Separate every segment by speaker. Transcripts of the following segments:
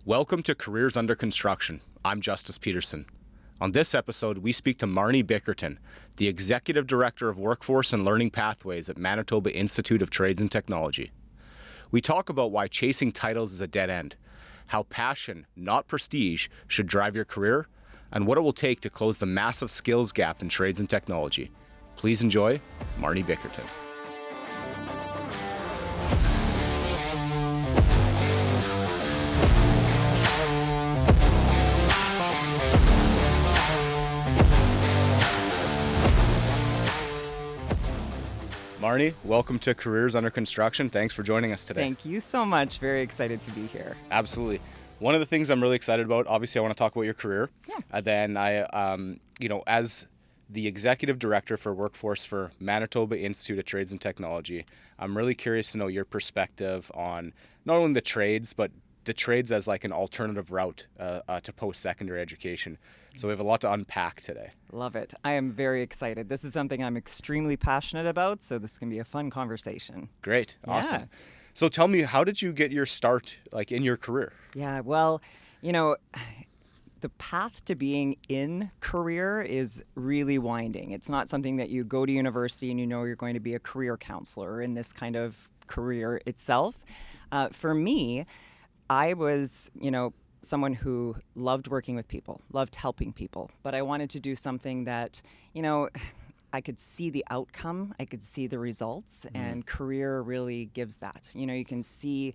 Speaker 1: Welcome to Careers Under Construction. I'm Justice Peterson. On this episode, we speak to Marnie Bickerton, the Executive Director of Workforce and Learning Pathways at Manitoba Institute of Trades and Technology. We talk about why chasing titles is a dead end, how passion, not prestige, should drive your career, and what it will take to close the massive skills gap in trades and technology. Please enjoy Marnie Bickerton. Marnie, welcome to Careers Under Construction. Thanks for joining us today.
Speaker 2: Thank you so much. Very excited to be here.
Speaker 1: Absolutely. One of the things I'm really excited about, obviously I want to talk about your career.
Speaker 2: Yeah.
Speaker 1: And then as the Executive Director for Workforce for Manitoba Institute of Trades and Technology, I'm really curious to know your perspective on not only the trades, but the trades as like an alternative route to post-secondary education. So we have a lot to unpack today.
Speaker 2: Love it. I am very excited. This is something I'm extremely passionate about, so this can be a fun conversation.
Speaker 1: Great. Awesome.
Speaker 2: Yeah.
Speaker 1: So tell me, how did you get your start like in your career?
Speaker 2: Yeah, well, the path to being in career is really winding. It's not something that you go to university and you're going to be a career counselor in this kind of career itself. For me, I was, someone who loved working with people, loved helping people, but I wanted to do something that, I could see the outcome, I could see the results, and career really gives that. You can see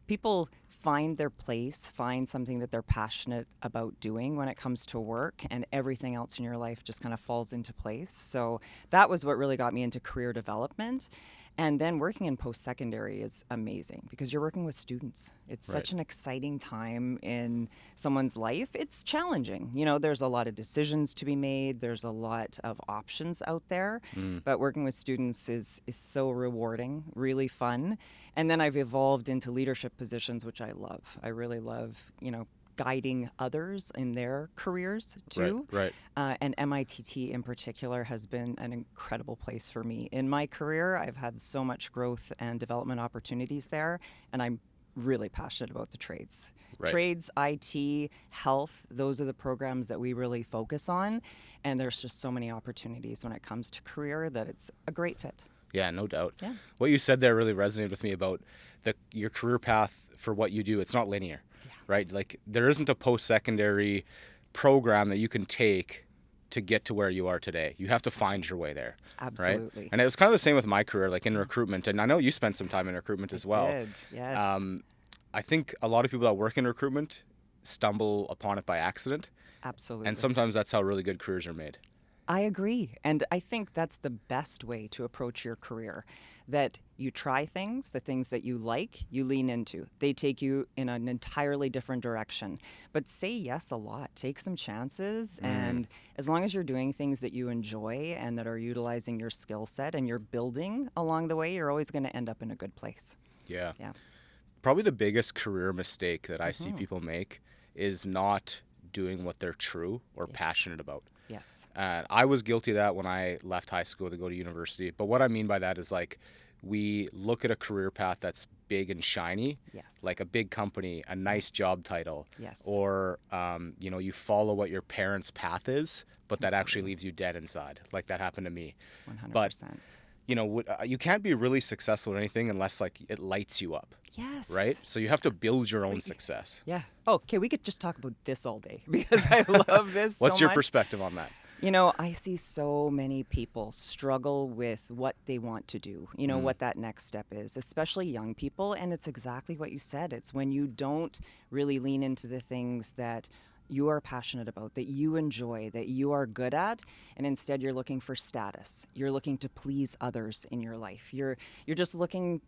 Speaker 2: people find their place, find something that they're passionate about doing when it comes to work, and everything else in your life just kind of falls into place. So that was what really got me into career development. And then working in post-secondary is amazing because you're working with students. It's such an exciting time in someone's life. It's challenging. There's a lot of decisions to be made. There's a lot of options out there. But working with students is so rewarding, really fun. And then I've evolved into leadership positions, which I love. I really love, guiding others in their careers too.
Speaker 1: Right.
Speaker 2: And MITT in particular has been an incredible place for me. In my career, I've had so much growth and development opportunities there, and I'm really passionate about the trades.
Speaker 1: Right.
Speaker 2: Trades, IT, health, those are the programs that we really focus on, and there's just so many opportunities when it comes to career that it's a great fit.
Speaker 1: Yeah, no doubt.
Speaker 2: Yeah.
Speaker 1: What you said there really resonated with me about your career path for what you do. It's not linear. Right? Like there isn't a post-secondary program that you can take to get to where you are today. You have to find your way there.
Speaker 2: Absolutely.
Speaker 1: Right? And it was kind of the same with my career, like in recruitment. And I know you spent some time in recruitment as well.
Speaker 2: I did, yes.
Speaker 1: I think a lot of people that work in recruitment stumble upon it by accident.
Speaker 2: Absolutely.
Speaker 1: And sometimes that's how really good careers are made.
Speaker 2: I agree. And I think that's the best way to approach your career, that you try things, the things that you like, you lean into. They take you in an entirely different direction. But say yes a lot, take some chances. And as long as you're doing things that you enjoy and that are utilizing your skill set and you're building along the way, you're always going to end up in a good place.
Speaker 1: Yeah.
Speaker 2: Yeah.
Speaker 1: Probably the biggest career mistake that I see people make is not doing what they're true or passionate about.
Speaker 2: Yes.
Speaker 1: I was guilty of that when I left high school to go to university. But what I mean by that is like we look at a career path that's big and shiny, like a big company, a nice job title, or you follow what your parents' path is, but that actually leaves you dead inside. Like that happened to me.
Speaker 2: 100%.
Speaker 1: But you can't be really successful at anything unless like it lights you up.
Speaker 2: Yes.
Speaker 1: Right? So you have to build your own success.
Speaker 2: Yeah. Oh, okay, we could just talk about this all day because I love this
Speaker 1: What's
Speaker 2: so
Speaker 1: your
Speaker 2: much.
Speaker 1: perspective on that?
Speaker 2: I see so many people struggle with what they want to do, what that next step is, especially young people. And it's exactly what you said. It's when you don't really lean into the things that you are passionate about, that you enjoy, that you are good at, and instead you're looking for status. You're looking to please others in your life. You're just looking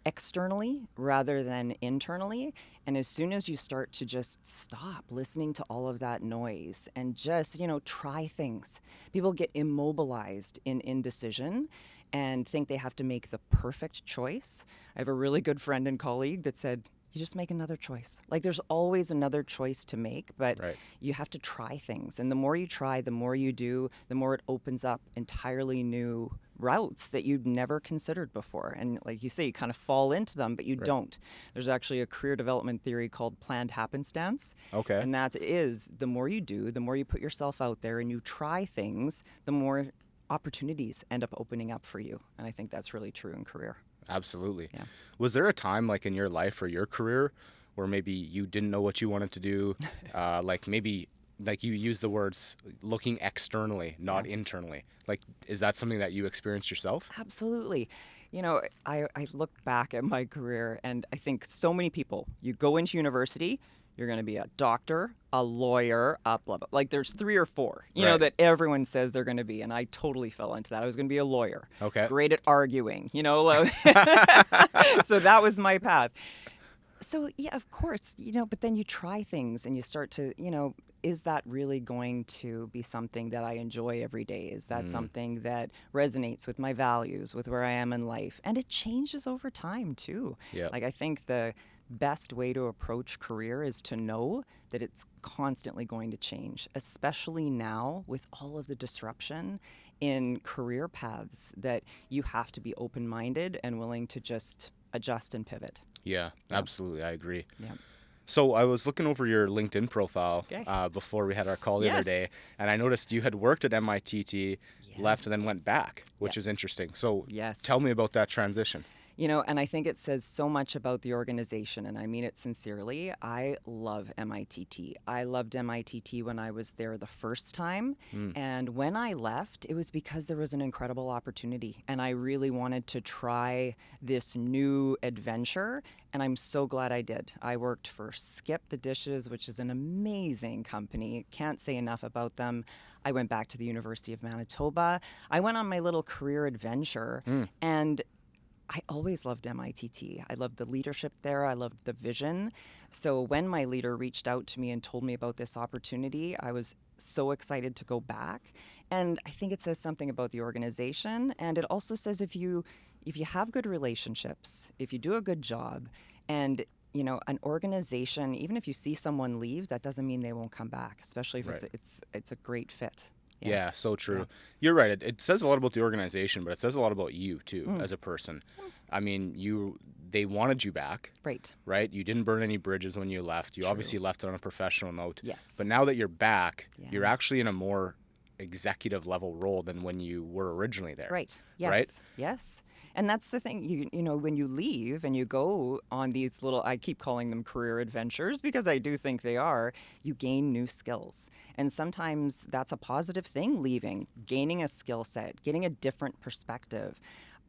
Speaker 2: externally rather than internally. And as soon as you start to just stop listening to all of that noise and just, try things, people get immobilized in indecision and think they have to make the perfect choice. I have a really good friend and colleague that said, you just make another choice. Like there's always another choice to make, but
Speaker 1: Right.
Speaker 2: you have to try things. And the more you try, the more you do, the more it opens up entirely new routes that you'd never considered before. And like you say, you kind of fall into them, but you don't. There's actually a career development theory called planned happenstance.
Speaker 1: Okay.
Speaker 2: And that is the more you do, the more you put yourself out there and you try things, the more opportunities end up opening up for you. And I think that's really true in career.
Speaker 1: Absolutely.
Speaker 2: Yeah.
Speaker 1: Was there a time like in your life or your career where maybe you didn't know what you wanted to do? Like maybe like you use the words looking externally, not internally. Like, is that something that you experienced yourself?
Speaker 2: Absolutely. You know, I look back at my career and I think so many people, you go into university, you're going to be a doctor, a lawyer, blah, blah. Like there's 3 or 4, you know,
Speaker 1: Right.
Speaker 2: that everyone says they're going to be. And I totally fell into that. I was going to be a lawyer.
Speaker 1: Okay.
Speaker 2: Great at arguing, you know. So that was my path. So, yeah, of course, you know, but then you try things and you start to, you know, is that really going to be something that I enjoy every day? Is that something that resonates with my values, with where I am in life? And it changes over time, too.
Speaker 1: Yeah.
Speaker 2: Like, I think the best way to approach career is to know that it's constantly going to change, especially now with all of the disruption in career paths, that you have to be open-minded and willing to just adjust and pivot.
Speaker 1: Yeah, absolutely. I agree.
Speaker 2: Yeah.
Speaker 1: So I was looking over your LinkedIn profile
Speaker 2: Okay.
Speaker 1: before we had our call the other
Speaker 2: Yes.
Speaker 1: day, and I noticed you had worked at MITT, left,
Speaker 2: Yes.
Speaker 1: and then went back, which
Speaker 2: Yeah.
Speaker 1: is interesting. So
Speaker 2: Yes.
Speaker 1: tell me about that transition.
Speaker 2: You know, and I think it says so much about the organization, and I mean it sincerely. I love MITT. I loved MITT when I was there the first time. And when I left, it was because there was an incredible opportunity, and I really wanted to try this new adventure, and I'm so glad I did. I worked for Skip the Dishes, which is an amazing company. Can't say enough about them. I went back to the University of Manitoba. I went on my little career adventure, and I always loved MITT. I loved the leadership there. I loved the vision. So when my leader reached out to me and told me about this opportunity, I was so excited to go back. And I think it says something about the organization. And it also says if you have good relationships, if you do a good job, and you know, an organization, even if you see someone leave, that doesn't mean they won't come back, especially if
Speaker 1: Right.
Speaker 2: it's a great fit.
Speaker 1: Yeah, so true.
Speaker 2: Yeah.
Speaker 1: You're right. It says a lot about the organization, but it says a lot about you too as a person. I mean, they wanted you back,
Speaker 2: Right.
Speaker 1: right? You didn't burn any bridges when you left. You obviously left it on a professional note.
Speaker 2: Yes.
Speaker 1: But now that you're back,
Speaker 2: Yeah.
Speaker 1: you're actually in a more executive level role than when you were originally there.
Speaker 2: Right. Yes.
Speaker 1: Right?
Speaker 2: Yes. And that's the thing, you know, when you leave and you go on these little, I keep calling them career adventures because I do think they are, you gain new skills. And sometimes that's a positive thing, leaving, gaining a skill set, getting a different perspective.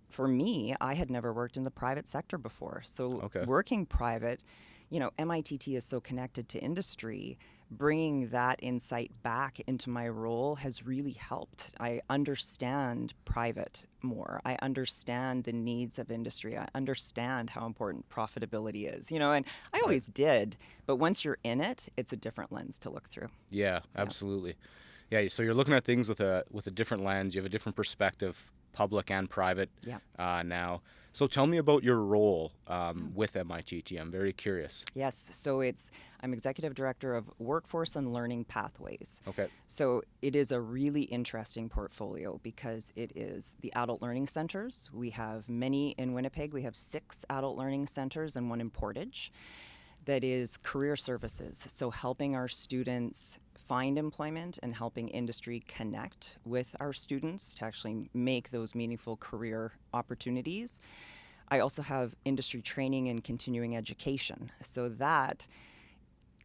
Speaker 2: For me, I had never worked in the private sector before. So
Speaker 1: Okay.
Speaker 2: working private, you know, MITT is so connected to industry. Bringing that insight back into my role has really helped. I understand private more. I understand the needs of industry. I understand how important profitability is, you know, and I always did. But once you're in it, it's a different lens to look through.
Speaker 1: Yeah, absolutely. Yeah, so you're looking at things with a different lens. You have a different perspective, public and private now. So tell me about your role with MITT. I'm very curious.
Speaker 2: Yes, so I'm Executive Director of Workforce and Learning Pathways.
Speaker 1: Okay.
Speaker 2: So it is a really interesting portfolio because it is the adult learning centers. We have many in Winnipeg. We have 6 adult learning centers and 1 in Portage. That is career services, so helping our students find employment and helping industry connect with our students to actually make those meaningful career opportunities. I also have industry training and continuing education. So that,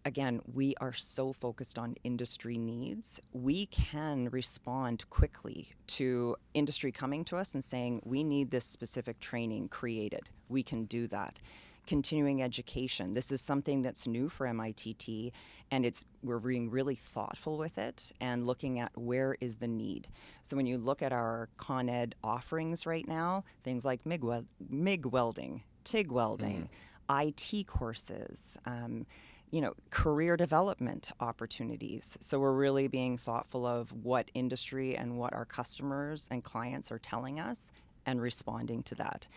Speaker 2: again, we are so focused on industry needs. We can respond quickly to industry coming to us and saying, we need this specific training created. We can do that. Continuing education. This is something that's new for MITT, and we're being really thoughtful with it and looking at where is the need. So when you look at our Con Ed offerings right now, things like MIG welding, TIG welding, IT courses, you know, career development opportunities. So we're really being thoughtful of what industry and what our customers and clients are telling us and responding to that.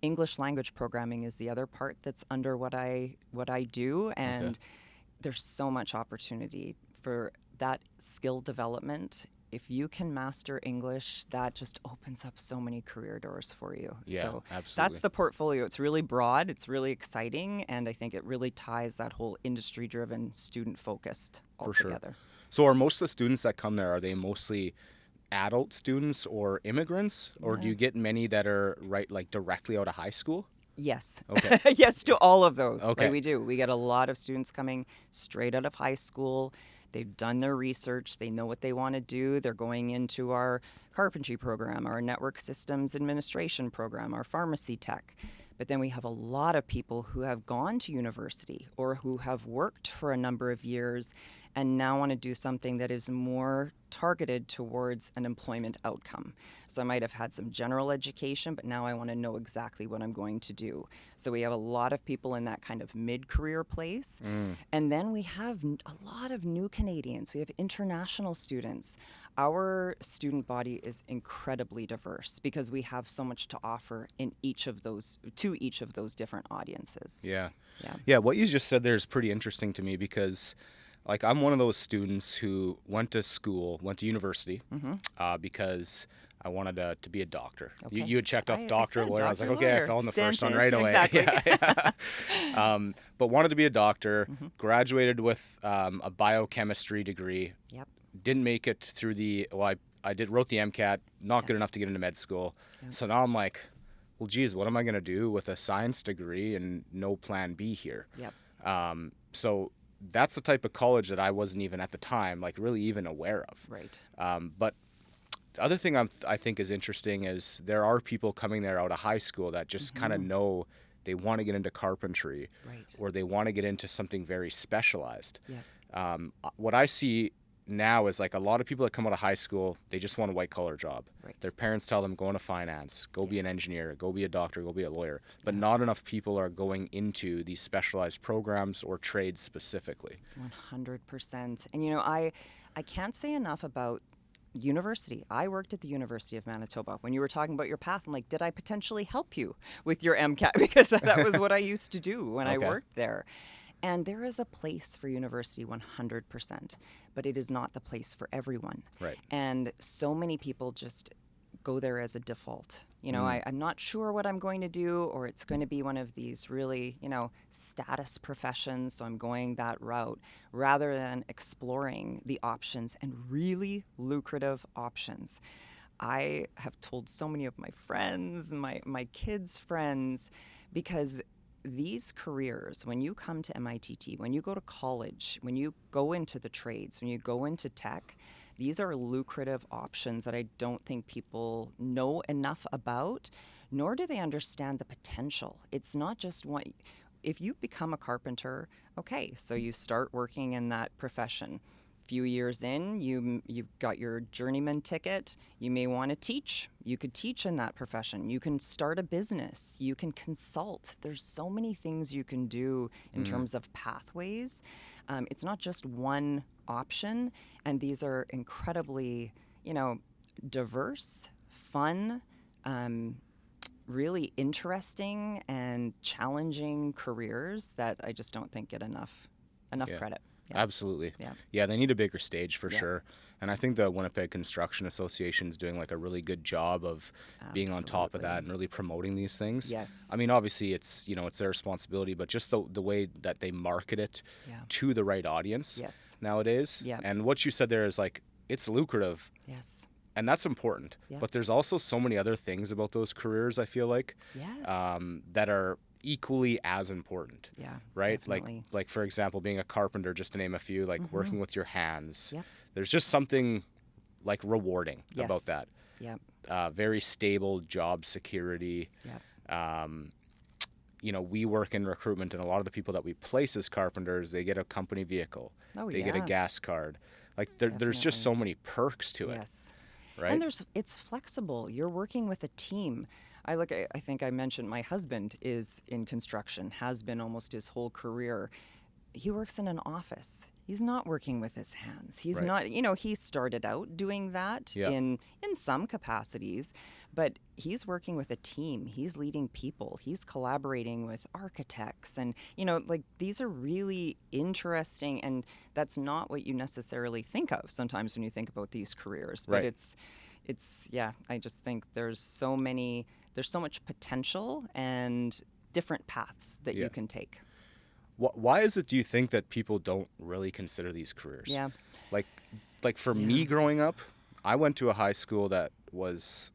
Speaker 2: English language programming is the other part that's under what I do, and there's so much opportunity for that skill development. If you can master English, that just opens up so many career doors for you.
Speaker 1: Yeah,
Speaker 2: so
Speaker 1: absolutely.
Speaker 2: that's the portfolio. It's really broad, it's really exciting, and I think it really ties that whole industry-driven, student-focused all
Speaker 1: For sure.
Speaker 2: together.
Speaker 1: So are most of the students that come there, are they mostly adult students or immigrants, or do you get many that are directly out of high school?
Speaker 2: Yes.
Speaker 1: Okay.
Speaker 2: Yes to all of those.
Speaker 1: Okay.
Speaker 2: Like we do. We get a lot of students coming straight out of high school. They've done their research. They know what they want to do. They're going into our carpentry program, our network systems administration program, our pharmacy tech. But then we have a lot of people who have gone to university or who have worked for a number of years and now want to do something that is more targeted towards an employment outcome. So I might have had some general education, but now I want to know exactly what I'm going to do. So we have a lot of people in that kind of mid-career place. And then we have a lot of new Canadians. We have international students. Our student body is incredibly diverse because we have so much to offer in each of those different audiences.
Speaker 1: Yeah, what you just said there is pretty interesting to me because I'm one of those students who went to university because I wanted to be a doctor.
Speaker 2: Okay.
Speaker 1: You had checked off doctor, lawyer. I was like,
Speaker 2: doctor,
Speaker 1: okay,
Speaker 2: lawyer,
Speaker 1: I fell in the
Speaker 2: dentist,
Speaker 1: first one right away.
Speaker 2: exactly.
Speaker 1: But wanted to be a doctor, graduated with a biochemistry degree.
Speaker 2: Yep.
Speaker 1: Didn't make it through wrote the MCAT, not good enough to get into med school. Yep. So now I'm like, well, geez, what am I going to do with a science degree and no plan B here?
Speaker 2: Yep.
Speaker 1: So that's the type of college that I wasn't even at the time, really even aware of.
Speaker 2: Right.
Speaker 1: But the other thing I think is interesting is there are people coming there out of high school that just kind of know they want to get into carpentry,
Speaker 2: Right.
Speaker 1: or they want to get into something very specialized.
Speaker 2: Yep.
Speaker 1: What I see now is a lot of people that come out of high school, they just want a white collar job.
Speaker 2: Right.
Speaker 1: Their parents tell them go into finance, go be an
Speaker 2: Yes.
Speaker 1: engineer, go be a doctor, go be a lawyer. But not enough people are going into these specialized programs or trades specifically.
Speaker 2: 100%. And I can't say enough about university. I worked at the University of Manitoba. When you were talking about your path, I'm like, did I potentially help you with your MCAT? Because that was what I used to do when I worked there. And there is a place for university 100%, but it is not the place for everyone.
Speaker 1: Right.
Speaker 2: And so many people just go there as a default. I'm not sure what I'm going to do, or it's going to be one of these really, status professions, so I'm going that route, rather than exploring the options and really lucrative options. I have told so many of my friends, my kids' friends, because these careers, when you come to MITT, when you go to college, when you go into the trades, when you go into tech, these are lucrative options that I don't think people know enough about, nor do they understand the potential. It's not just one. If you become a carpenter, okay, so you start working in that profession. Few years in, you've got your journeyman ticket. You may want to teach. You could teach in that profession. You can start a business. You can consult. There's so many things you can do in terms of pathways. It's not just one option, and these are incredibly, diverse, fun, really interesting and challenging careers that I just don't think get enough credit. Yeah.
Speaker 1: Absolutely. Yeah, they need a bigger stage for sure. And I think the Winnipeg Construction Association is doing a really good job of being on top of that and really promoting these things.
Speaker 2: Yes.
Speaker 1: I mean, obviously it's their responsibility, but just the way that they market it to the right audience nowadays.
Speaker 2: Yeah.
Speaker 1: And what you said there is it's lucrative.
Speaker 2: Yes.
Speaker 1: And that's important.
Speaker 2: Yeah.
Speaker 1: But there's also so many other things about those careers, I feel like, that are equally as important.
Speaker 2: Yeah.
Speaker 1: Right?
Speaker 2: Definitely.
Speaker 1: Like for example, being a carpenter, just to name a few, working with your hands.
Speaker 2: Yep.
Speaker 1: There's just something rewarding about that.
Speaker 2: Yep.
Speaker 1: Very stable job security.
Speaker 2: Yep.
Speaker 1: We work in recruitment, and a lot of the people that we place as carpenters, they get a company vehicle.
Speaker 2: Oh,
Speaker 1: they get a gas card. There's just so many perks to it.
Speaker 2: Yes.
Speaker 1: Right?
Speaker 2: And it's flexible. You're working with a team. I think I mentioned my husband is in construction, has been almost his whole career. he works in an office. He's not working with his hands. He's
Speaker 1: Right.
Speaker 2: not, he started out doing that
Speaker 1: Yeah.
Speaker 2: in some capacities, but he's working with a team. He's leading people. He's collaborating with architects. And, like these are really interesting. And that's not what you necessarily think of sometimes when you think about these careers. But
Speaker 1: Right.
Speaker 2: yeah, I just think there's so much potential and different paths that
Speaker 1: Yeah.
Speaker 2: you can take.
Speaker 1: Why is it, do you think, that people don't really consider these careers?
Speaker 2: Yeah.
Speaker 1: Like for me growing up, I went to a high school that was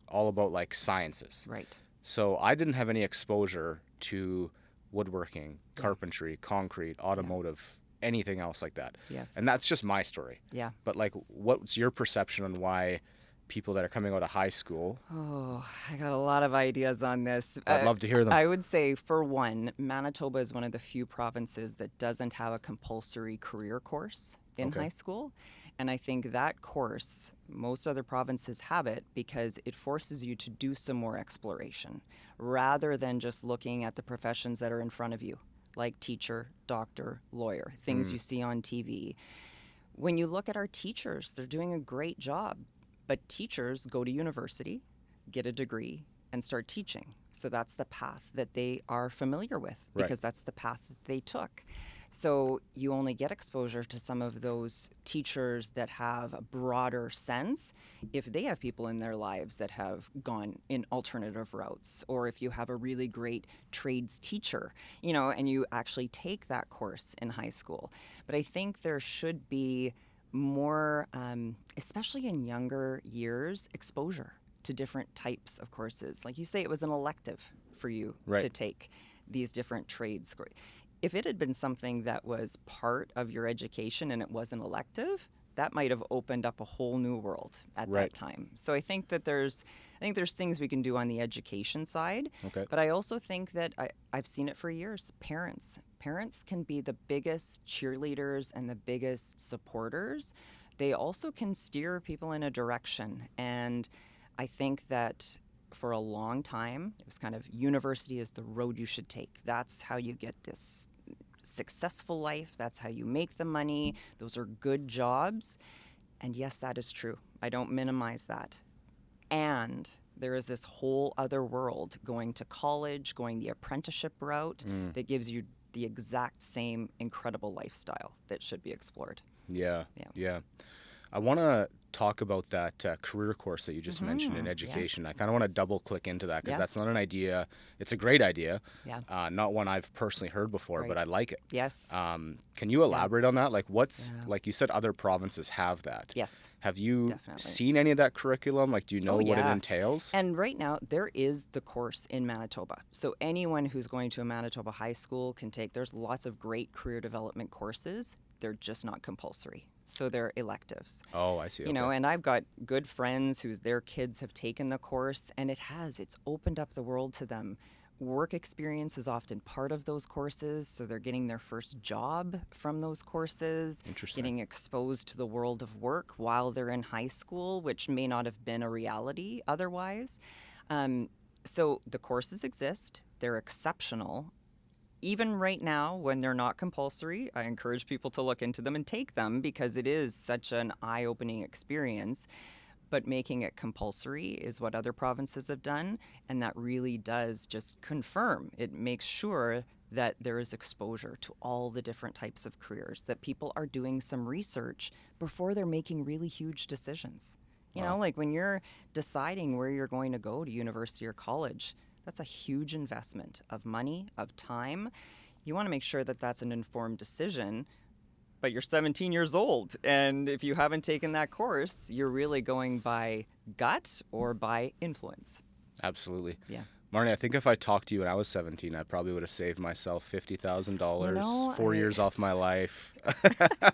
Speaker 1: all about like sciences.
Speaker 2: Right.
Speaker 1: So I didn't have any exposure to woodworking, carpentry, concrete, automotive, anything else like that.
Speaker 2: Yes.
Speaker 1: And that's just my story.
Speaker 2: Yeah.
Speaker 1: But like, what's your perception on why people that are coming out of high school?
Speaker 2: Oh, I got a lot of ideas on this.
Speaker 1: I'd love to hear them.
Speaker 2: I would say, for one, Manitoba is one of the few provinces that doesn't have a compulsory career course in
Speaker 1: Okay.
Speaker 2: high school. And I think that course, most other provinces have it because it forces you to do some more exploration rather than just looking at the professions that are in front of you, like teacher, doctor, lawyer, things you see on TV. When you look at our teachers, they're doing a great job. But teachers go to university, get a degree, and start teaching. So that's the path that they are familiar with because that's the path that they took. So you only get exposure to some of those teachers that have a broader sense if they have people in their lives that have gone in alternative routes, or if you have a really great trades teacher, and you actually take that course in high school. But I think there should be more, especially in younger years, exposure to different types of courses. Like you say, it was an elective for you to take these different trades. If it had been something that was part of your education and it wasn't elective, that might have opened up a whole new world at that time. So I think that there's things we can do on the education side.
Speaker 1: Okay.
Speaker 2: But I also think that I've seen it for years. Parents can be the biggest cheerleaders and the biggest supporters. They also can steer people in a direction. And I think that for a long time, it was kind of university is the road you should take. That's how you get this successful life. That's how you make the money. Those are good jobs. And yes, that is true. I don't minimize that. And there is this whole other world, going to college, going the apprenticeship route that gives you the exact same incredible lifestyle that should be explored.
Speaker 1: Yeah. I want to talk about that career course that you just mentioned in education. I kind of want to double click into that because that's not an idea. It's a great idea.
Speaker 2: Yeah.
Speaker 1: Not one I've personally heard before, but I like it.
Speaker 2: Yes.
Speaker 1: Can you elaborate on that? Like like you said, other provinces have that.
Speaker 2: Yes.
Speaker 1: Have you
Speaker 2: Definitely.
Speaker 1: seen any of that curriculum? Like, do you know what it entails?
Speaker 2: And right now, there is the course in Manitoba. So anyone who's going to a Manitoba high school can take, there's lots of great career development courses. They're just not compulsory. So they're electives.
Speaker 1: Oh, I see.
Speaker 2: And I've got good friends whose their kids have taken the course, and it's opened up the world to them. Work experience is often part of those courses, so they're getting their first job from those courses, getting exposed to the world of work while they're in high school, which may not have been a reality otherwise. So the courses exist. They're exceptional. Even right now, when they're not compulsory, I encourage people to look into them and take them because it is such an eye-opening experience. But making it compulsory is what other provinces have done, and that really does just confirm. It makes sure that there is exposure to all the different types of careers, that people are doing some research before they're making really huge decisions. You know, like when you're deciding where you're going to go to university or college, that's a huge investment of money, of time. You want to make sure that that's an informed decision, but you're 17 years old. And if you haven't taken that course, you're really going by gut or by influence.
Speaker 1: Absolutely.
Speaker 2: Yeah.
Speaker 1: Marnie, I think if I talked to you when I was 17, I probably would have saved myself $50,000, 4 years off my life.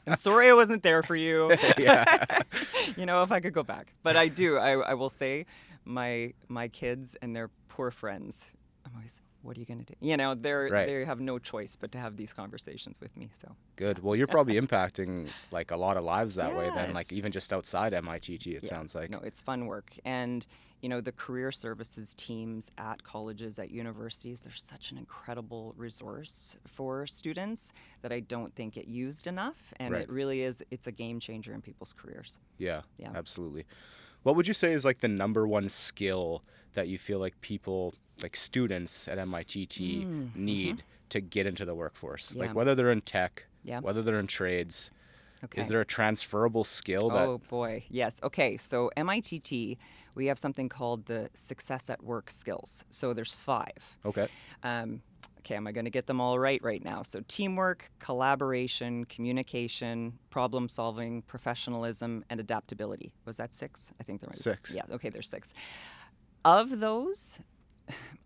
Speaker 2: I'm sorry I wasn't there for you.
Speaker 1: Yeah.
Speaker 2: If I could go back. But I do. I will say my kids and their poor friends, I'm always, what are you going to do? You know,
Speaker 1: Right.
Speaker 2: they have no choice but to have these conversations with me. So
Speaker 1: Good. Well, you're probably impacting like a lot of lives that way
Speaker 2: Yeah,
Speaker 1: then, like
Speaker 2: it's-
Speaker 1: even just outside MITT, it sounds like.
Speaker 2: no, it's fun work. And, you know, the career services teams at colleges, at universities, they're such an incredible resource for students that I don't think get used enough. And
Speaker 1: Right.
Speaker 2: it really is, it's a game changer in people's careers.
Speaker 1: Yeah,
Speaker 2: Yeah.
Speaker 1: absolutely. What would you say is like the number one skill that you feel like people, like students at MITT need to get into the workforce?
Speaker 2: Yeah.
Speaker 1: Like whether they're in tech,
Speaker 2: Yeah.
Speaker 1: whether they're in trades,
Speaker 2: Okay.
Speaker 1: is there a transferable skill that,
Speaker 2: Oh boy, yes. Okay, so MITT, we have something called the Success at Work skills. So there's 5.
Speaker 1: okay,
Speaker 2: Okay, am I going to get them all right now? So teamwork, collaboration, communication, problem solving, professionalism, and adaptability. Was that 6? I think there was
Speaker 1: 6.
Speaker 2: Yeah, okay, there's 6. Of those,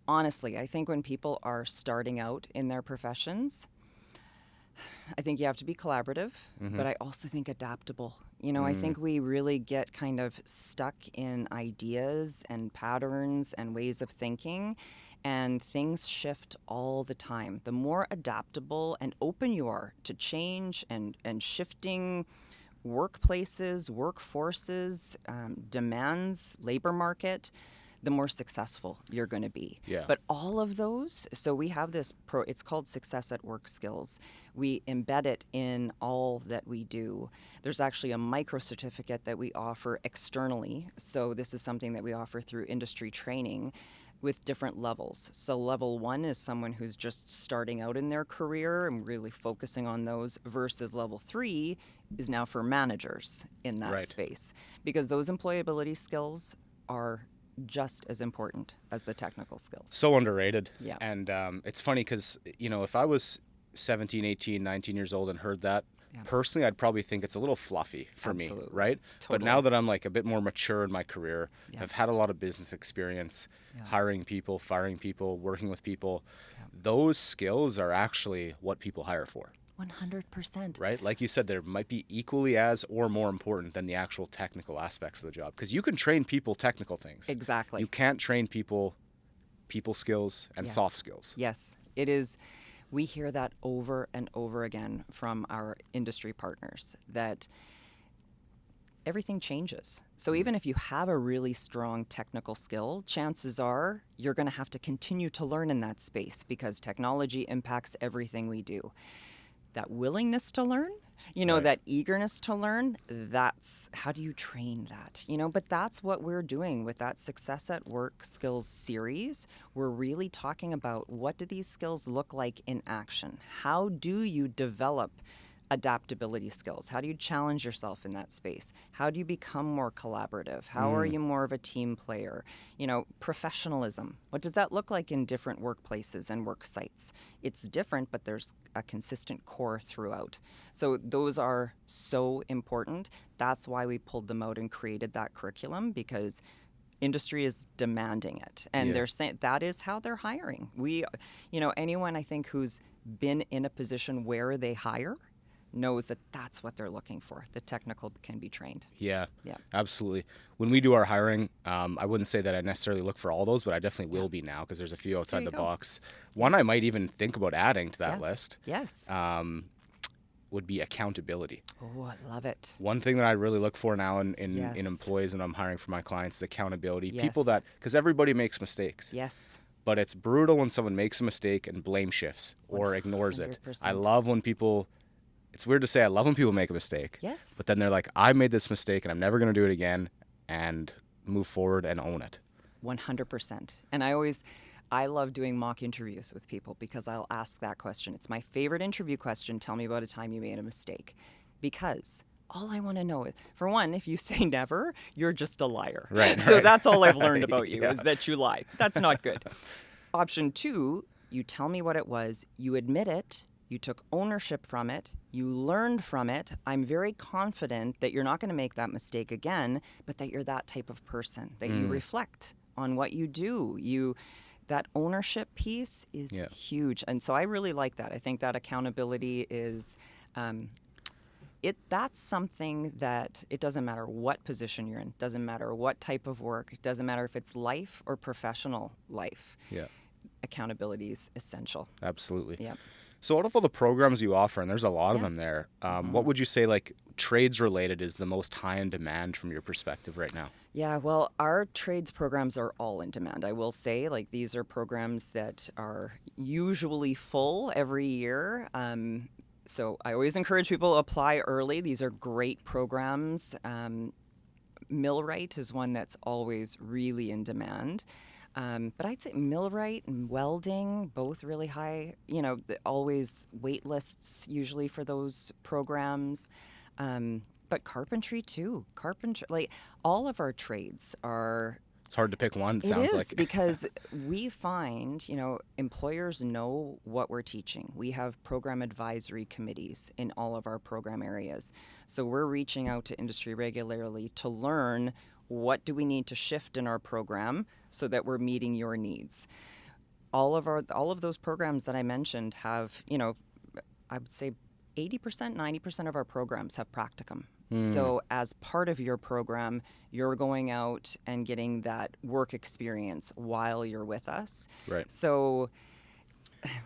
Speaker 2: honestly, I think when people are starting out in their professions, I think you have to be collaborative, but I also think adaptable. You know, I think we really get kind of stuck in ideas and patterns and ways of thinking, and things shift all the time. The more adaptable and open you are to change and shifting workplaces, workforces, demands, labor market, the more successful you're going to be.
Speaker 1: Yeah.
Speaker 2: But all of those, so we have this it's called Success at Work skills. We embed it in all that we do. There's actually a micro certificate that we offer externally. So this is something that we offer through industry training with different levels. So level 1 is someone who's just starting out in their career and really focusing on those, versus level 3 is now for managers in that
Speaker 1: Right.
Speaker 2: space, because those employability skills are just as important as the technical skills.
Speaker 1: so underrated.
Speaker 2: Yeah.
Speaker 1: And it's funny because, you know, if I was 17, 18, 19 years old and heard that, personally, I'd probably think it's a little fluffy for me,
Speaker 2: Absolutely.
Speaker 1: right? But
Speaker 2: Totally.
Speaker 1: now that I'm like a bit more mature in my career, I've had a lot of business experience, hiring people, firing people, working with people. Those skills are actually what people hire for,
Speaker 2: 100%.
Speaker 1: right? Like you said, there might be equally as or more important than the actual technical aspects of the job, because you can train people technical things.
Speaker 2: Exactly.
Speaker 1: You can't train people skills and
Speaker 2: Yes.
Speaker 1: soft skills.
Speaker 2: Yes, it is. We hear that over and over again from our industry partners, that everything changes. So even if you have a really strong technical skill, chances are you're going to have to continue to learn in that space, because technology impacts everything we do. That willingness to learn, you know,
Speaker 1: Right.
Speaker 2: that eagerness to learn, that's how do you train that, you know? But that's what we're doing with that Success at Work skills series. We're really talking about, what do these skills look like in action? How do you develop adaptability skills? How do you challenge yourself in that space? How do you become more collaborative? How are you more of a team player? You know, professionalism. What does that look like in different workplaces and work sites? It's different, but there's a consistent core throughout. So those are so important. That's why we pulled them out and created that curriculum, because industry is demanding it, and they're saying that is how they're hiring. We, you know, anyone I think who's been in a position where they hire knows that that's what they're looking for. The technical can be trained.
Speaker 1: Yeah,
Speaker 2: Yeah.
Speaker 1: absolutely. When we do our hiring, I wouldn't say that I necessarily look for all those, but I definitely will be now, because there's a few outside
Speaker 2: you
Speaker 1: the
Speaker 2: go.
Speaker 1: box. One I might even think about adding to that list
Speaker 2: Yes.
Speaker 1: would be accountability.
Speaker 2: Oh, I love it.
Speaker 1: One thing that I really look for now in
Speaker 2: Yes.
Speaker 1: employees when I'm hiring for my clients is accountability. People
Speaker 2: Yes.
Speaker 1: that, because everybody makes mistakes.
Speaker 2: Yes.
Speaker 1: But it's brutal when someone makes a mistake and blame shifts or ignores it.
Speaker 2: 100%.
Speaker 1: I love when people, it's weird to say, I love when people make a mistake.
Speaker 2: Yes.
Speaker 1: But then they're like, I made this mistake and I'm never going to do it again, and move forward and own it.
Speaker 2: 100%. And I love doing mock interviews with people, because I'll ask that question. It's my favorite interview question. Tell me about a time you made a mistake. Because all I want to know is, for one, if you say never, you're just a liar.
Speaker 1: Right,
Speaker 2: So
Speaker 1: right.
Speaker 2: that's all I've learned about you, is
Speaker 1: Yeah.
Speaker 2: that you lie. That's not good. Option 2, you tell me what it was, you admit it, you took ownership from it, you learned from it. I'm very confident that you're not going to make that mistake again, but that you're that type of person, that you reflect on what you do. That ownership piece is huge. And so I really like that. I think that accountability is, that's something that it doesn't matter what position you're in, doesn't matter what type of work, it doesn't matter if it's life or professional life.
Speaker 1: Yeah.
Speaker 2: accountability is essential.
Speaker 1: Absolutely.
Speaker 2: Yep.
Speaker 1: So out of all the programs you offer, and there's a lot of them there, what would you say, like, trades related is the most high in demand from your perspective right now?
Speaker 2: Yeah, well, our trades programs are all in demand. I will say, like, these are programs that are usually full every year. So I always encourage people to apply early. These are great programs. Millwright is one that's always really in demand. But I'd say millwright and welding, both really high, always wait lists usually for those programs. But carpentry too. Carpentry, like all of our trades are.
Speaker 1: It's hard to pick one, it
Speaker 2: It
Speaker 1: sounds
Speaker 2: is
Speaker 1: like.
Speaker 2: because we find, employers know what we're teaching. We have program advisory committees in all of our program areas. So we're reaching out to industry regularly to learn what do we need to shift in our program so that we're meeting your needs. All of those programs that I mentioned have, I would say 80%, 90% of our programs have practicum. So as part of your program, you're going out and getting that work experience while you're with us.
Speaker 1: Right.
Speaker 2: So,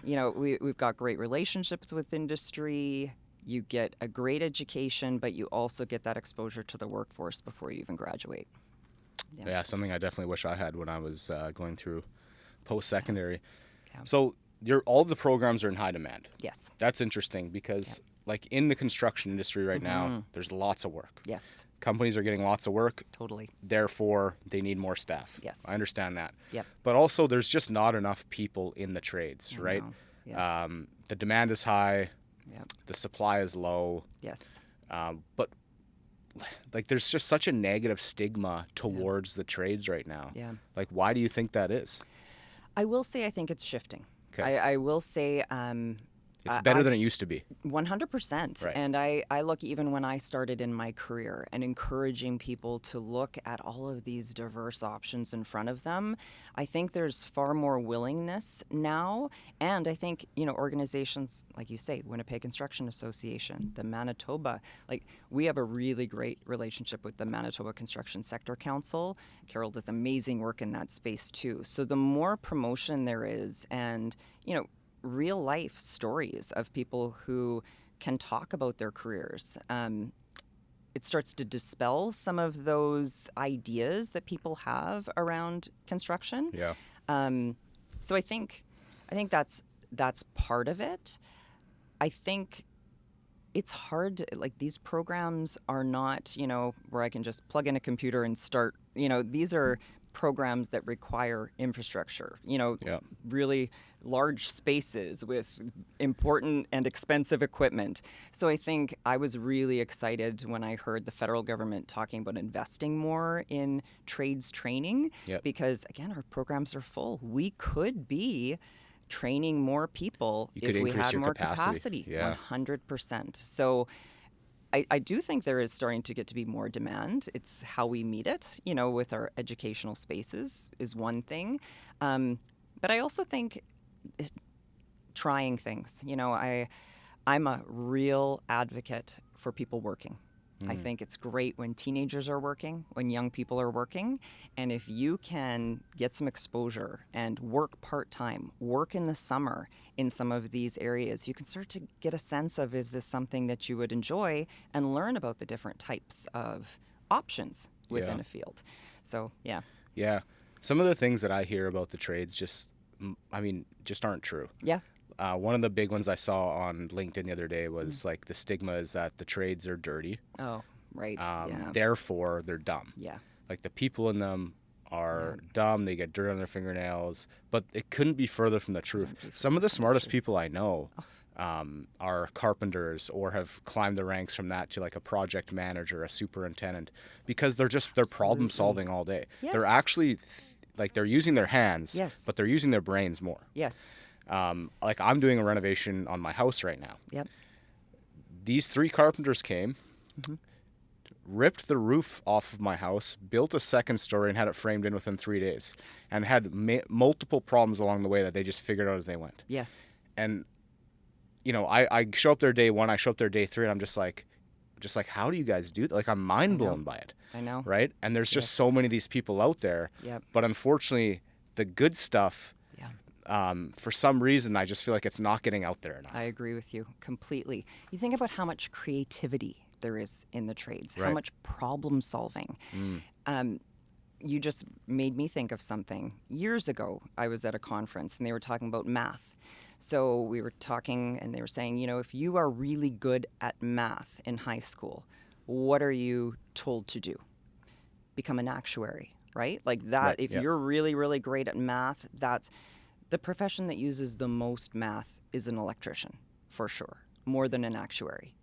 Speaker 2: we've got great relationships with industry. You get a great education, but you also get that exposure to the workforce before you even graduate.
Speaker 1: Yeah, something I definitely wish I had when I was going through post-secondary.
Speaker 2: Yeah.
Speaker 1: So all the programs are in high demand.
Speaker 2: Yes.
Speaker 1: That's interesting because like in the construction industry right now, there's lots of work.
Speaker 2: Yes.
Speaker 1: Companies are getting lots of work.
Speaker 2: Totally.
Speaker 1: Therefore, they need more staff.
Speaker 2: Yes.
Speaker 1: I understand that.
Speaker 2: Yep.
Speaker 1: But also, there's just not enough people in the trades,
Speaker 2: I
Speaker 1: right?
Speaker 2: know. Yes.
Speaker 1: The demand is high.
Speaker 2: Yep.
Speaker 1: The supply is low.
Speaker 2: Yes.
Speaker 1: But like, there's just such a negative stigma towards the trades right now.
Speaker 2: Yeah.
Speaker 1: Like, why do you think that is?
Speaker 2: I will say I think it's shifting.
Speaker 1: Okay.
Speaker 2: I will say
Speaker 1: It's better than it used to be.
Speaker 2: 100%.
Speaker 1: Right.
Speaker 2: And I look even when I started in my career and encouraging people to look at all of these diverse options in front of them. I think there's far more willingness now. And I think, organizations like you say, Winnipeg Construction Association, the Manitoba, like we have a really great relationship with the Manitoba Construction Sector Council. Carol does amazing work in that space too. So the more promotion there is and, real life stories of people who can talk about their careers. It starts to dispel some of those ideas that people have around construction.
Speaker 1: Yeah.
Speaker 2: So I think that's part of it. I think it's hard. Like these programs are not, where I can just plug in a computer and start. These are programs that require infrastructure, really large spaces with important and expensive equipment. So I think I was really excited when I heard the federal government talking about investing more in trades training because, again, our programs are full. We could be training more people if we had more capacity. 100%. So I do think there is starting to get to be more demand. It's how we meet it, with our educational spaces is one thing. But I also think trying things, I'm a real advocate for people working. I think it's great when teenagers are working, when young people are working. And if you can get some exposure and work part-time, work in the summer in some of these areas, you can start to get a sense of, is this something that you would enjoy, and learn about the different types of options within a field. So, yeah.
Speaker 1: Yeah. Some of the things that I hear about the trades just aren't true.
Speaker 2: Yeah.
Speaker 1: One of the big ones I saw on LinkedIn the other day was like the stigma is that the trades are dirty.
Speaker 2: Oh, right.
Speaker 1: Therefore, they're dumb.
Speaker 2: Yeah.
Speaker 1: Like the people in them are dumb. They get dirt on their fingernails. But it couldn't be further from the truth. Some of the smartest people I know are carpenters or have climbed the ranks from that to like a project manager, a superintendent, because they're problem solving all day.
Speaker 2: Yes.
Speaker 1: They're actually they're using their hands, but they're using their brains more.
Speaker 2: Yes.
Speaker 1: Like I'm doing a renovation on my house right now.
Speaker 2: Yep.
Speaker 1: These 3 carpenters came, ripped the roof off of my house, built a second story, and had it framed in within 3 days, and had multiple problems along the way that they just figured out as they went.
Speaker 2: Yes.
Speaker 1: And I show up there day 1, I show up there day 3, and I'm just like, how do you guys do that? Like I'm mind blown by it.
Speaker 2: I know.
Speaker 1: Right? And there's just so many of these people out there.
Speaker 2: Yep.
Speaker 1: But unfortunately, the good stuff. for some reason, I just feel like it's not getting out there enough.
Speaker 2: I agree with you completely. You think about how much creativity there is in the trades, how
Speaker 1: Right.
Speaker 2: much problem solving. You just made me think of something. Years ago, I was at a conference and they were talking about math. So we were talking and they were saying, if you are really good at math in high school, what are you told to do? Become an actuary, right? Like that,
Speaker 1: Right,
Speaker 2: if
Speaker 1: yeah.
Speaker 2: you're really, really great at math, that's the profession that uses the most math is an electrician, for sure, more than an actuary.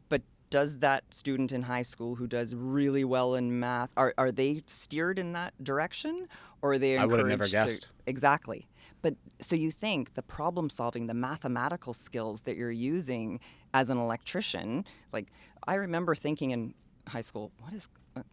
Speaker 2: But does that student in high school who does really well in math, are they steered in that direction, or are they
Speaker 1: I
Speaker 2: encouraged
Speaker 1: would have never
Speaker 2: to?
Speaker 1: guessed.
Speaker 2: Exactly. But so you think the problem solving, the mathematical skills that you're using as an electrician, like I remember thinking in high school, what is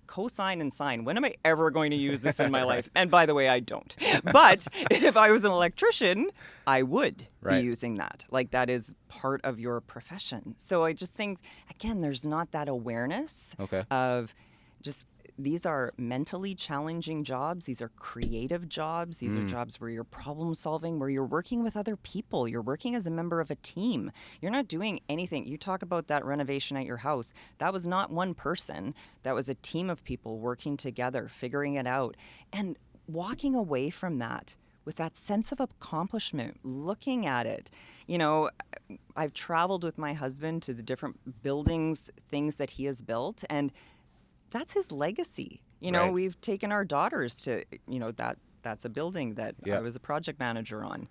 Speaker 2: cosine and sine? When am I ever going to use this in my life? And by the way, I don't. But if I was an electrician, I would
Speaker 1: Right.
Speaker 2: be using that. Like that is part of your profession. So I just think, again, there's not that awareness
Speaker 1: Okay.
Speaker 2: of just these are mentally challenging jobs. These are creative jobs. These are jobs where you're problem solving, where you're working with other people. You're working as a member of a team. You're not doing anything. You talk about that renovation at your house. That was not one person. That was a team of people working together, figuring it out, and walking away from that with that sense of accomplishment, looking at it. I've traveled with my husband to the different buildings, things that he has built, and that's his legacy.
Speaker 1: Right.
Speaker 2: We've taken our daughters to, that's a building that
Speaker 1: Yeah.
Speaker 2: I was a project manager on.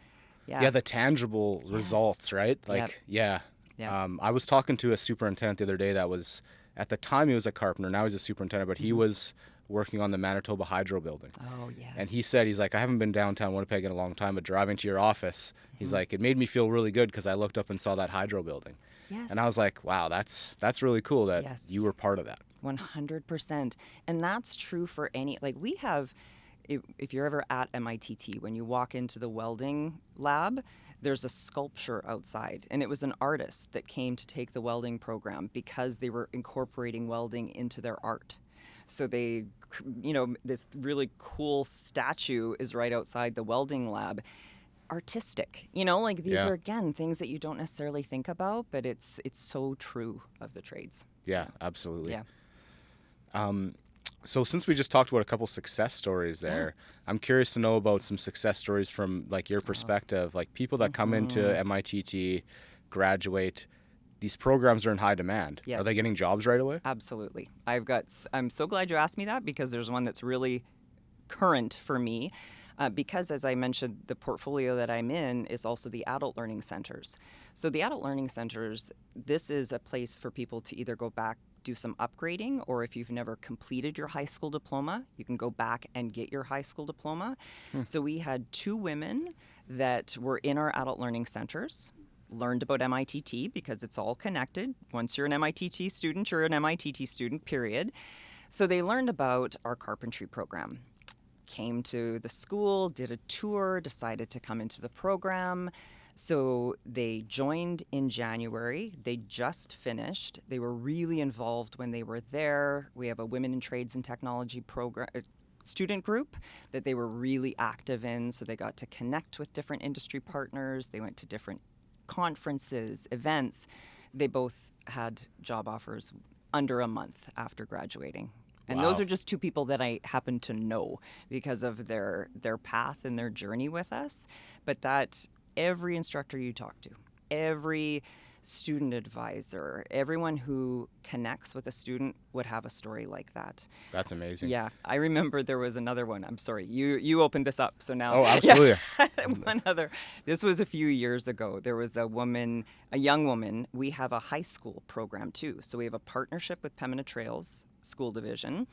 Speaker 1: Yeah, the tangible results, right? Like,
Speaker 2: Yep.
Speaker 1: I was talking to a superintendent the other day that was, at the time he was a carpenter, now he's a superintendent, but he was working on the Manitoba Hydro building.
Speaker 2: Oh, yes.
Speaker 1: And he said, he's like, I haven't been downtown Winnipeg in a long time, but driving to your office, he's like, it made me feel really good because I looked up and saw that hydro building.
Speaker 2: Yes.
Speaker 1: And I was like, wow, that's really cool that
Speaker 2: Yes.
Speaker 1: you were part of that.
Speaker 2: 100%. And that's true for we have, if you're ever at MITT, when you walk into the welding lab, there's a sculpture outside. And it was an artist that came to take the welding program because they were incorporating welding into their art. So they, this really cool statue is right outside the welding lab. Artistic, like these
Speaker 1: Yeah.
Speaker 2: are, again, things that you don't necessarily think about, but it's so true of the trades.
Speaker 1: Yeah, absolutely.
Speaker 2: Yeah.
Speaker 1: So since we just talked about a couple success stories there, I'm curious to know about some success stories from like your perspective, like people that come into MITT, graduate, these programs are in high demand.
Speaker 2: Yes.
Speaker 1: Are they getting jobs right away?
Speaker 2: Absolutely. I'm so glad you asked me that because there's one that's really current for me. Because, as I mentioned, the portfolio that I'm in is also the adult learning centers. So the adult learning centers, this is a place for people to either go back, do some upgrading, or if you've never completed your high school diploma, you can go back and get your high school diploma. So we had 2 women that were in our adult learning centers, learned about MITT because it's all connected. Once you're an MITT student, you're an MITT student, period. So they learned about our carpentry program. Came to the school, did a tour, decided to come into the program. So they joined in January. They just finished. They were really involved when they were there. We have a Women in Trades and Technology program student group that they were really active in. So they got to connect with different industry partners. They went to different conferences, events. They both had job offers under a month after graduating. And those
Speaker 1: Wow.
Speaker 2: are just 2 people that I happen to know because of their path and their journey with us. But that every instructor you talk to, every student advisor, everyone who connects with a student would have a story like that.
Speaker 1: That's amazing.
Speaker 2: Yeah, I remember there was another one. I'm sorry, you opened this up, so now.
Speaker 1: Oh, absolutely.
Speaker 2: Yeah. One other. This was a few years ago. There was a young woman. We have a high school program too. So we have a partnership with Pembina Trails School Division,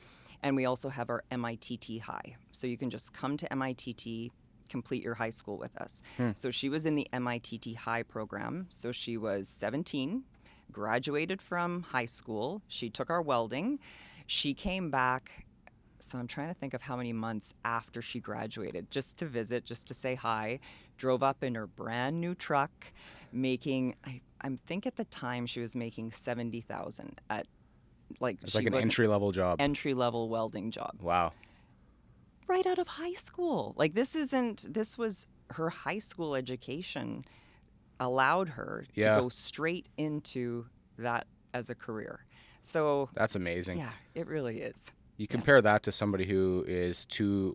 Speaker 2: and we also have our MITT High. So you can just come to MITT, complete your high school with us. So she was in the MITT High program. So she was 17, graduated from high school. She took our welding. She came back, so I'm trying to think of how many months after she graduated, just to visit, just to say hi. Drove up in her brand new truck, making, I think at the time she was making $70,000 at, like,
Speaker 1: It's
Speaker 2: she
Speaker 1: like an
Speaker 2: was
Speaker 1: entry-level job.
Speaker 2: entry-level welding job.
Speaker 1: Wow.
Speaker 2: Right out of high school. Like this was her high school education allowed her to
Speaker 1: Yeah.
Speaker 2: go straight into that as a career. So
Speaker 1: That's amazing.
Speaker 2: yeah, it really is.
Speaker 1: You compare that to somebody who is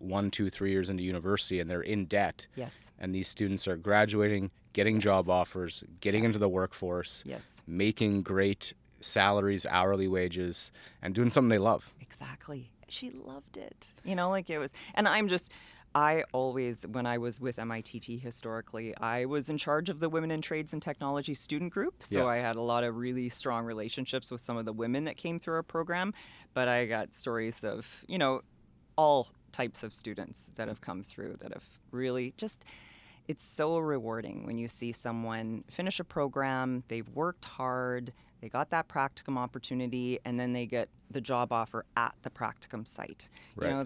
Speaker 1: 1, 2, 3 years into university and they're in debt.
Speaker 2: Yes.
Speaker 1: And these students are graduating, getting job offers, getting into the workforce,
Speaker 2: Yes.
Speaker 1: making great salaries, hourly wages, and doing something they love.
Speaker 2: Exactly. She loved it. You know, like it was, and I always, when I was with MITT historically, I was in charge of the Women in Trades and Technology student group. So
Speaker 1: Yeah.
Speaker 2: I had a lot of really strong relationships with some of the women that came through our program. But I got stories of, you know, all types of students that have come through that have really just, it's so rewarding when you see someone finish a program, they've worked hard, they got that practicum opportunity, and then they get the job offer at the practicum site.
Speaker 1: Right.
Speaker 2: You know,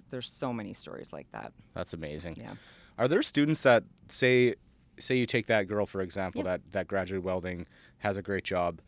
Speaker 2: there's so many stories like that.
Speaker 1: That's amazing.
Speaker 2: Yeah.
Speaker 1: Are there students that say you take that girl, for example,
Speaker 2: Yep.
Speaker 1: that graduated welding, has a great job,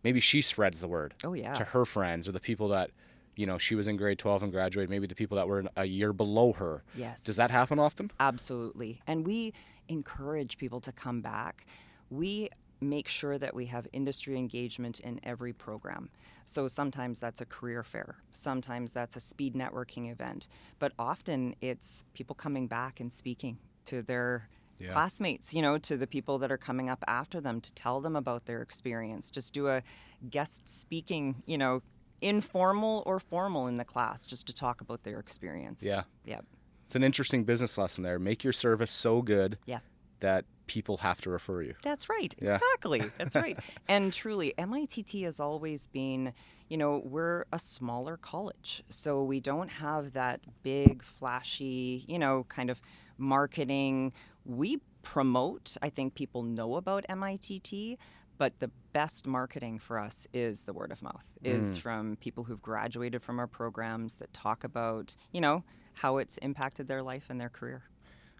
Speaker 1: maybe she spreads the word
Speaker 2: Oh, yeah.
Speaker 1: to her friends or the people that, you know, she was in grade 12 and graduated, maybe the people that were a year below her.
Speaker 2: Yes.
Speaker 1: Does that happen often?
Speaker 2: Absolutely. And we encourage people to come back. We make sure that we have industry engagement in every program. So sometimes that's a career fair, sometimes that's a speed networking event, but often it's people coming back and speaking to their classmates, you know, to the people that are coming up after them to tell them about their experience. Just do a guest speaking, you know, informal or formal in the class, just to talk about their experience.
Speaker 1: Yeah.
Speaker 2: Yeah.
Speaker 1: It's an interesting business lesson there. Make your service so good
Speaker 2: Yeah.
Speaker 1: that people have to refer you.
Speaker 2: That's right.
Speaker 1: Yeah.
Speaker 2: Exactly. That's right. And truly, MITT has always been, you know, we're a smaller college. So we don't have that big, flashy, you know, kind of marketing. We promote, I think people know about MITT, but the best marketing for us is the word of mouth, is from people who've graduated from our programs that talk about, you know, how it's impacted their life and their career.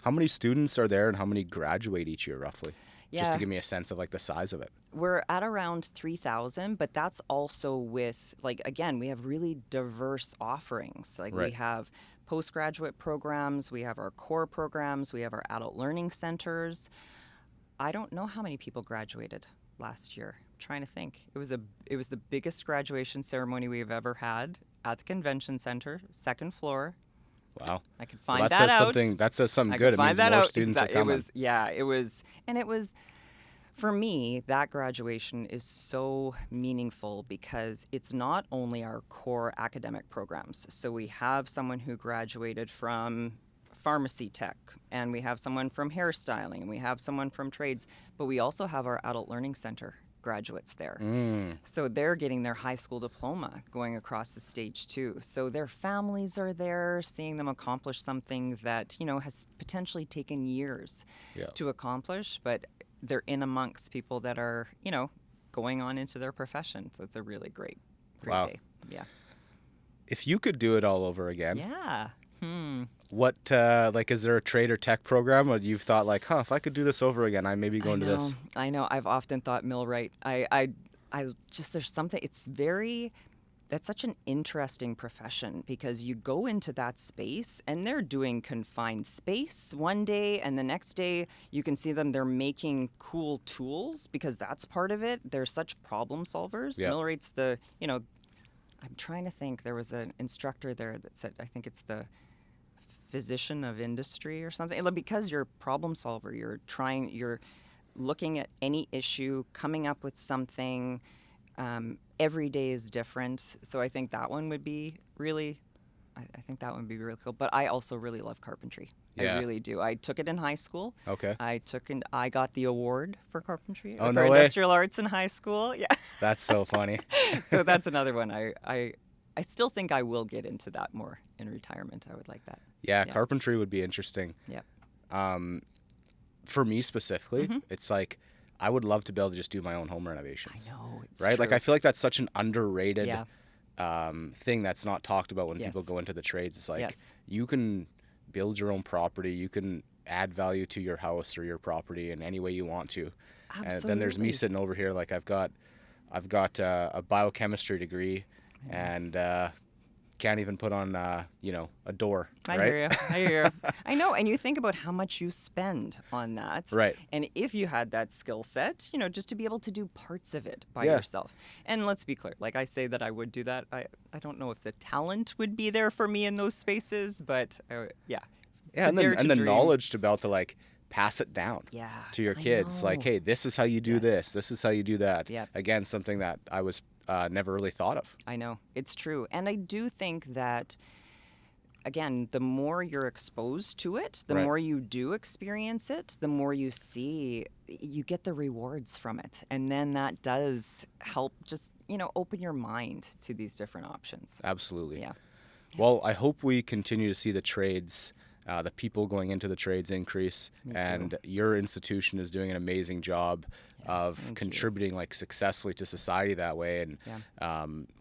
Speaker 1: How many students are there and how many graduate each year roughly? Just to
Speaker 2: Yeah.
Speaker 1: give me a sense of like the size of it.
Speaker 2: We're at around 3,000, but that's also with, like, again, we have really diverse offerings. Like,
Speaker 1: Right.
Speaker 2: we have postgraduate programs, we have our core programs, we have our adult learning centers. I don't know how many people graduated last year. I'm trying to think. It was the biggest graduation ceremony we've ever had at the convention center, second floor.
Speaker 1: Wow.
Speaker 2: I could find
Speaker 1: Well,
Speaker 2: that out.
Speaker 1: that says something
Speaker 2: I
Speaker 1: good.
Speaker 2: could
Speaker 1: It
Speaker 2: find
Speaker 1: means
Speaker 2: that
Speaker 1: more
Speaker 2: out.
Speaker 1: students are
Speaker 2: It
Speaker 1: coming.
Speaker 2: was, for me, that graduation is so meaningful because it's not only our core academic programs. So we have someone who graduated from pharmacy tech, and we have someone from hairstyling, and we have someone from trades, but we also have our adult learning center graduates there. So they're getting their high school diploma going across the stage too. So their families are there, seeing them accomplish something that, you know, has potentially taken years
Speaker 1: Yeah.
Speaker 2: to accomplish, but they're in amongst people that are, you know, going on into their profession. So it's a really great
Speaker 1: Wow.
Speaker 2: day. Yeah.
Speaker 1: If you could do it all over again,
Speaker 2: Yeah.
Speaker 1: what, like, is there a trade or tech program or you've thought like, if I could do this over again, I maybe go into this?
Speaker 2: I know. I've often thought millwright. I just, there's something, that's such an interesting profession because you go into that space and they're doing confined space one day and the next day you can see them, they're making cool tools because that's part of it. They're such problem solvers.
Speaker 1: Yeah.
Speaker 2: Millwright's I'm trying to think, there was an instructor there that said, I think it's the physician of industry or something. Like, because you're a problem solver, you're looking at any issue, coming up with something. Every day is different. So I think that one would be really, I think that one would be really cool. But I also really love carpentry.
Speaker 1: Yeah.
Speaker 2: I really do. I took it in high school.
Speaker 1: Okay.
Speaker 2: I got the award for carpentry
Speaker 1: Oh,
Speaker 2: for
Speaker 1: no way.
Speaker 2: industrial arts in high school. Yeah.
Speaker 1: That's so funny.
Speaker 2: So that's another one. I still think I will get into that more in retirement. I would like that.
Speaker 1: Yeah, carpentry would be interesting.
Speaker 2: Yeah.
Speaker 1: For me specifically, it's like I would love to be able to just do my own home
Speaker 2: I
Speaker 1: renovations.
Speaker 2: know. It's
Speaker 1: Right? Like
Speaker 2: true.
Speaker 1: I feel like that's such an underrated
Speaker 2: Yeah.
Speaker 1: thing that's not talked about when
Speaker 2: Yes.
Speaker 1: people go into the trades. It's like
Speaker 2: Yes.
Speaker 1: you can build your own property, you can add value to your house or your property in any way you want to. And then there's me
Speaker 2: Absolutely.
Speaker 1: sitting over here like I've got a biochemistry degree and can't even put on, you know, a door,
Speaker 2: I
Speaker 1: right?
Speaker 2: hear you. I hear you. I know. And you think about how much you spend on that.
Speaker 1: Right.
Speaker 2: And if you had that skill set, you know, just to be able to do parts of it by
Speaker 1: Yeah.
Speaker 2: yourself. And let's be clear, like I say that I would do that. I don't know if the talent would be there for me in those spaces, but yeah.
Speaker 1: Yeah,
Speaker 2: To
Speaker 1: and
Speaker 2: dare
Speaker 1: the,
Speaker 2: to
Speaker 1: and the
Speaker 2: dream.
Speaker 1: knowledge to be able to like pass it down
Speaker 2: Yeah,
Speaker 1: to your
Speaker 2: I
Speaker 1: kids. Like,
Speaker 2: know.
Speaker 1: hey, this is how you do
Speaker 2: Yes.
Speaker 1: this. This is how you do that.
Speaker 2: Yep.
Speaker 1: Again, something that I was never really thought of.
Speaker 2: I know. It's true. And I do think that, again, the more you're exposed to it, the
Speaker 1: Right.
Speaker 2: more you do experience it, the more you see, you get the rewards from it. And then that does help just, you know, open your mind to these different options.
Speaker 1: Absolutely.
Speaker 2: Yeah.
Speaker 1: Well, I hope we continue to see the trades, the people going into the trades increase.
Speaker 2: Me too.
Speaker 1: And your institution is doing an amazing job of
Speaker 2: thank you.
Speaker 1: contributing like successfully to society that way. And
Speaker 2: Yeah.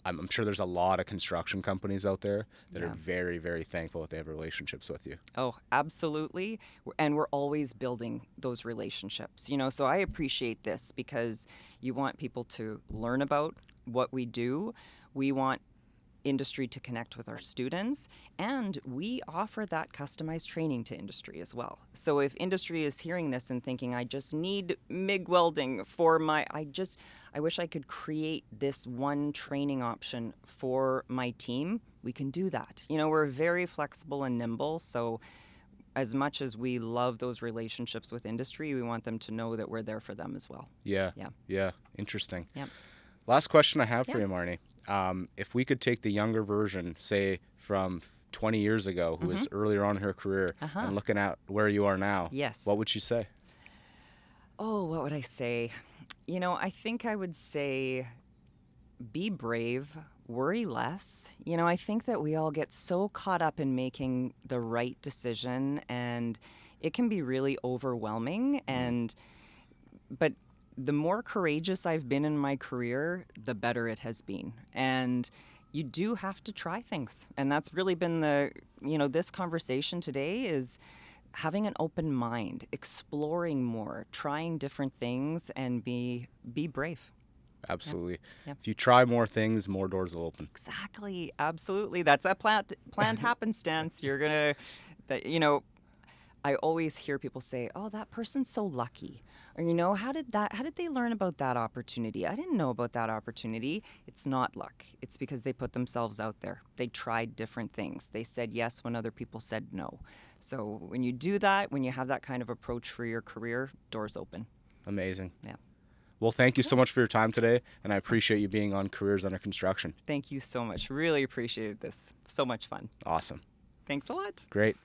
Speaker 1: I'm sure there's a lot of construction companies out there that
Speaker 2: Yeah.
Speaker 1: are very, very thankful that they have relationships with you.
Speaker 2: Oh, absolutely. And we're always building those relationships, you know, so I appreciate this because you want people to learn about what we do. We want industry to connect with our students, and we offer that customized training to industry as well. So if industry is hearing this and thinking, I just need MIG welding for my, I wish I could create this one training option for my team, we can do that. You know, we're very flexible and nimble, so as much as we love those relationships with industry, we want them to know that we're there for them as well.
Speaker 1: Yeah.
Speaker 2: Yeah.
Speaker 1: Yeah. Interesting.
Speaker 2: Yep.
Speaker 1: Last question I have for
Speaker 2: Yeah.
Speaker 1: you, Marnie. If we could take the younger version, say from 20 years ago, who was earlier on in her career, and looking at where you are now,
Speaker 2: Yes.
Speaker 1: what would she say?
Speaker 2: Oh, what would I say? You know, I think I would say be brave, worry less. You know, I think that we all get so caught up in making the right decision, and it can be really overwhelming. But the more courageous I've been in my career, the better it has been. And you do have to try things. And that's really been this conversation today is having an open mind, exploring more, trying different things, and be brave.
Speaker 1: Absolutely.
Speaker 2: Yep.
Speaker 1: If you try more things, more doors will open.
Speaker 2: Exactly. Absolutely. That's a planned happenstance. You're going to, I always hear people say, oh, that person's so lucky. Or, how did they learn about that opportunity? I didn't know about that opportunity. It's not luck. It's because they put themselves out there. They tried different things. They said yes when other people said no. So when you do that, when you have that kind of approach for your career, doors open.
Speaker 1: Amazing.
Speaker 2: Yeah.
Speaker 1: Well, thank you so much for your time today, and I appreciate you being on Careers Under Construction.
Speaker 2: Thank you so much. Really appreciated this. So much fun.
Speaker 1: Awesome.
Speaker 2: Thanks a lot.
Speaker 1: Great.